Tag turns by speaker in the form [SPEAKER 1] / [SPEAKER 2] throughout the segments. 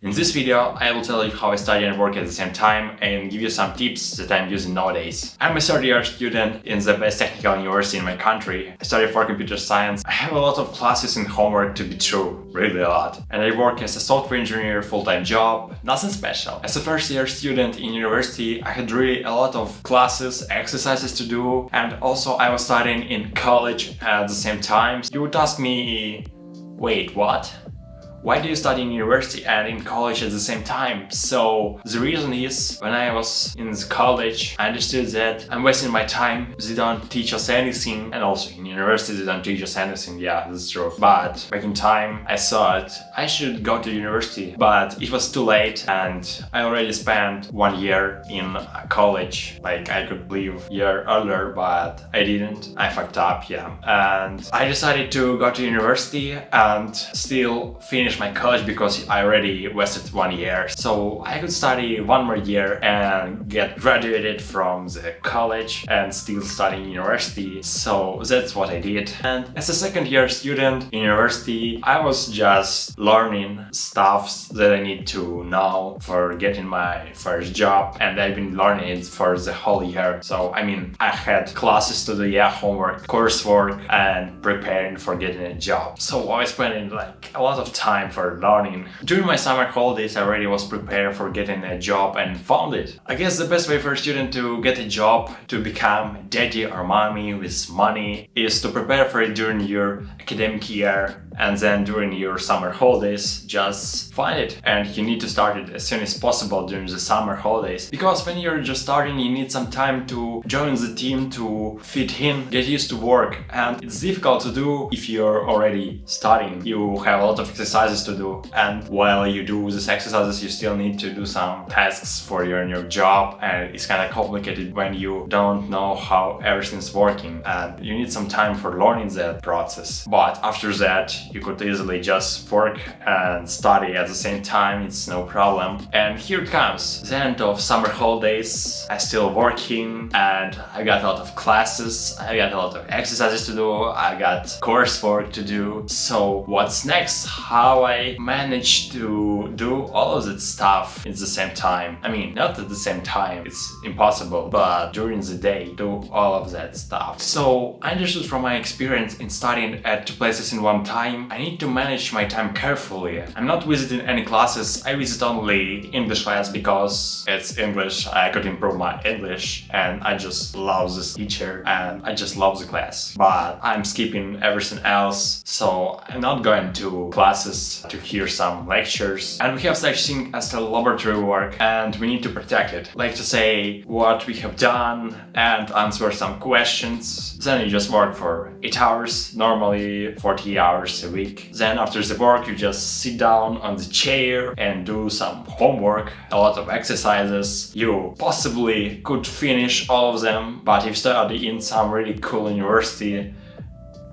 [SPEAKER 1] In this video, I will tell you how I study and work at the same time and give you some tips that I'm using nowadays. I'm a third-year student in the best technical university in my country. I study for computer science. I have a lot of classes and homework to be through, really a lot. And I work as a software engineer, full-time job, nothing special. As a first-year student in university, I had really a lot of classes, exercises to do, and also I was studying in college at the same time. You would ask me, wait, what? Why do you study in university and in college at the same time? So the reason is, when I was in college, I understood that I'm wasting my time. They don't teach us anything, and also in university they don't teach us anything. Yeah, that's true. But back in time, I thought I should go to university, but it was too late, and I already spent 1 year in college. Like, I could leave a year earlier, but I didn't. I fucked up, yeah. And I decided to go to university and still finish my college because I already wasted 1 year. So I could study 1 more year and get graduated from the college and still study in university. So that's what I did. And as a second-year student in university, I was just learning stuff that I need to know for getting my first job, and I've been learning it for the whole year. So I mean, I had classes to do, yeah, homework, coursework, and preparing for getting a job. So I was spending like a lot of time for learning. During my summer holidays, I already was prepared for getting a job and found it. I guess the best way for a student to get a job, to become daddy or mommy with money, is to prepare for it during your academic year, and then during your summer holidays, just find it. And you need to start it as soon as possible during the summer holidays. Because when you're just starting, you need some time to join the team, to fit in, get used to work. And it's difficult to do if you're already studying. You have a lot of exercises to do. And while you do these exercises, you still need to do some tasks for your new job. And it's kind of complicated when you don't know how everything's working. And you need some time for learning that process. But after that, you could easily just work and study at the same time, it's no problem. And here it comes, the end of summer holidays. I'm still working and I got a lot of classes, I got a lot of exercises to do, I got coursework to do. So what's next? How I manage to do all of that stuff at the same time? I mean, not at the same time, it's impossible, but during the day, do all of that stuff. So I understood from my experience in studying at 2 places in one time, I need to manage my time carefully. I'm not visiting any classes, I visit only English class because it's English, I could improve my English, and I just love this teacher and I just love the class. But I'm skipping everything else, so I'm not going to classes to hear some lectures. And we have such thing as the laboratory work, and we need to protect it. Like to say what we have done and answer some questions. Then you just work for 8 hours, normally 40 hours a week. Then after the work, you just sit down on the chair and do some homework, a lot of exercises. You possibly could finish all of them, but if you study in some really cool university,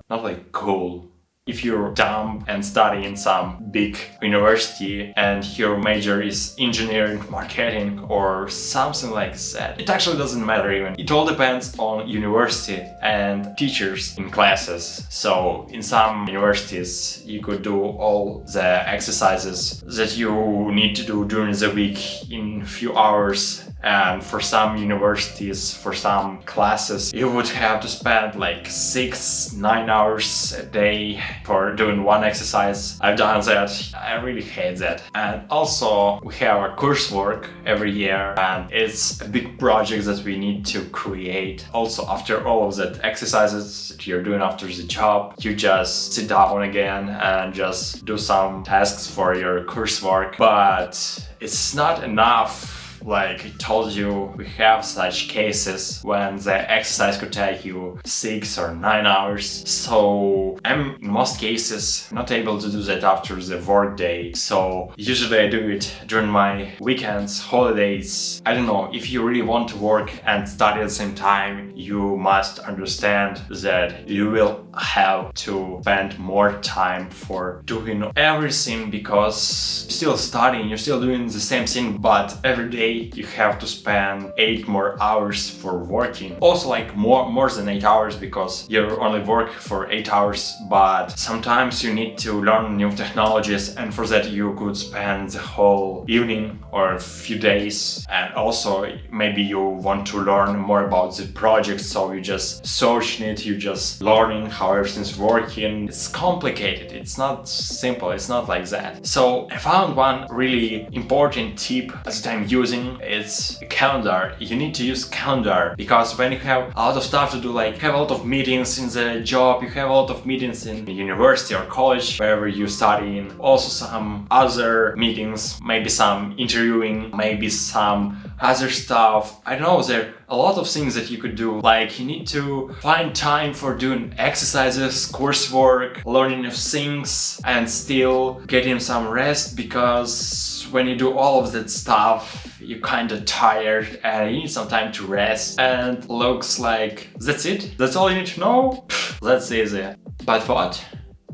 [SPEAKER 1] not like cool. If you're dumb and study in some big university and your major is engineering, marketing, or something like that, it actually doesn't matter even. It all depends on university and teachers in classes. So in some universities, you could do all the exercises that you need to do during the week in a few hours. And for some universities, for some classes, you would have to spend like 6-9 hours a day for doing one exercise. I've done that. I really hate that. And also, we have our coursework every year, and it's a big project that we need to create. Also, after all of that exercises that you're doing after the job, you just sit down again and just do some tasks for your coursework. But it's not enough. Like I told you, we have such cases when the exercise could take you 6 or 9 hours. So I'm in most cases not able to do that after the work day. So usually I do it during my weekends, holidays. I don't know, if you really want to work and study at the same time, you must understand that you will have to spend more time for doing everything, because you're still studying, you're still doing the same thing, but every day day you have to spend 8 more hours for working. Also like more than 8 hours, because you only work for 8 hours, but sometimes you need to learn new technologies, and for that you could spend the whole evening or a few days. And also maybe you want to learn more about the project, so you just searching it, you just learning how everything's working. It's complicated, it's not simple, it's not like that. So I found one really important tip that I'm using. It's a calendar. You need to use calendar, because when you have a lot of stuff to do, like you have a lot of meetings in the job, you have a lot of meetings in the university or college, wherever you study in, also some other meetings, maybe some interviewing, maybe some other stuff. I don't know, there are a lot of things that you could do. Like you need to find time for doing exercises, coursework, learning new things, and still getting some rest, because when you do all of that stuff, you're kind of tired and you need some time to rest. And looks like that's it. That's all you need to know. That's easy. But what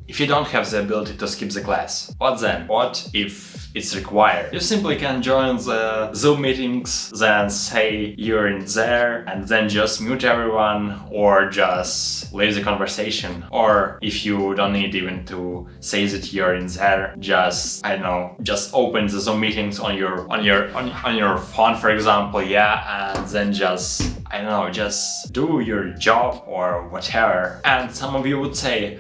[SPEAKER 1] if you don't have the ability to skip the class? What then? What if it's required? You simply can join the Zoom meetings, then say you're in there, and then just mute everyone, or just leave the conversation. Or if you don't need even to say that you're in there, just, I don't know, just open the Zoom meetings on your phone, for example, yeah, and then just, I don't know, just do your job or whatever. And some of you would say,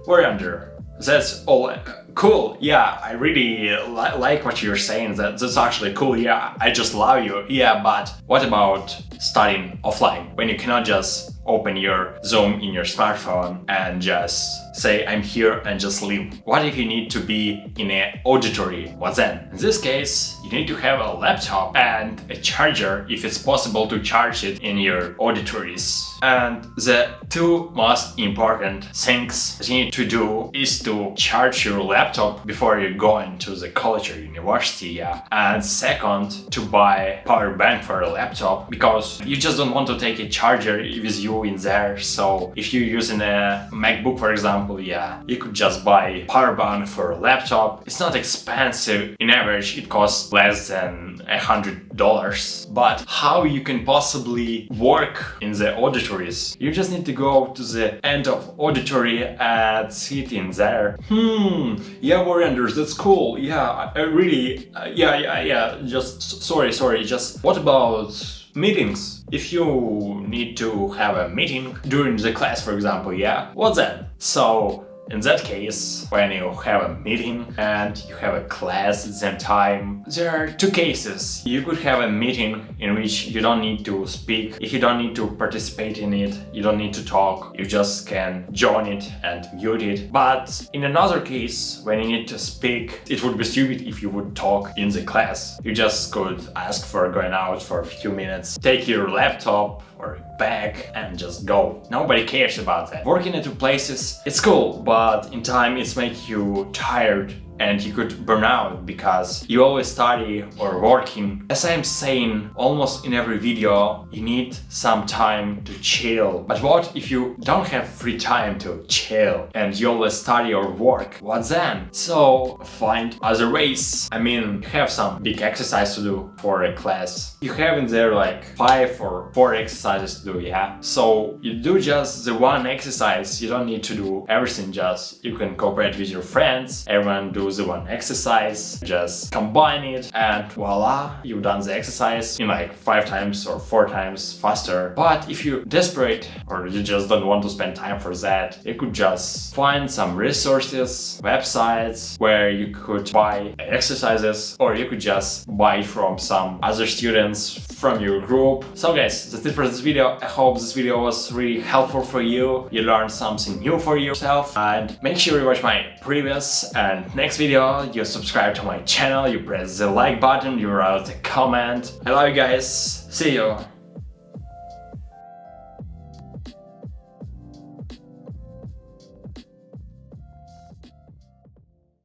[SPEAKER 1] Variandr, that's all cool. Yeah, I really like what you're saying. That's actually cool. Yeah, I just love you. Yeah, but what about studying offline, when you cannot just open your Zoom in your smartphone and just say I'm here and just leave? What if you need to be in an auditory? What then? In this case, you need to have a laptop and a charger, if it's possible to charge it in your auditories. And the two most important things that you need to do is to charge your laptop before you go into the college or university, yeah. And second, to buy power bank for a laptop, because you just don't want to take a charger with you in there. So if you're using a MacBook, for example, yeah, you could just buy power bank for a laptop. It's not expensive. In average, it costs less than $100. But how you can possibly work in the auditories? You just need to go to the end of auditory and sit in there. Yeah, Variandr, that's cool. Yeah, I really, yeah. Just sorry. Just what about meetings? If you need to have a meeting during the class, for example, yeah, what then? So in that case, when you have a meeting and you have a class at the same time, there are two cases. You could have a meeting in which you don't need to speak. If you don't need to participate in it, you don't need to talk. You just can join it and mute it. But in another case, when you need to speak, it would be stupid if you would talk in the class. You just could ask for going out for a few minutes, take your laptop or bag and just go. Nobody cares about that. Working at two places, it's cool, but in time it's make you tired and you could burn out because you always study or working. As I'm saying almost in every video, you need some time to chill. But what if you don't have free time to chill and you always study or work? What then? So find other ways. I mean, you have some big exercise to do for a class. You have in there like 5 or 4 exercises to do, yeah? So you do just the one exercise. You don't need to do everything, just you can cooperate with your friends. Everyone do the one exercise, just combine it, and voila, you've done the exercise in like 5 times or 4 times faster. But if you're desperate or you just don't want to spend time for that, you could just find some resources, websites where you could buy exercises, or you could just buy from some other students from your group. So guys, that's it for this video. I hope this video was really helpful for you. You learned something new for yourself, and make sure you watch my previous and next video. You subscribe to my channel, you press the like button, you write a comment. I love you guys. See you.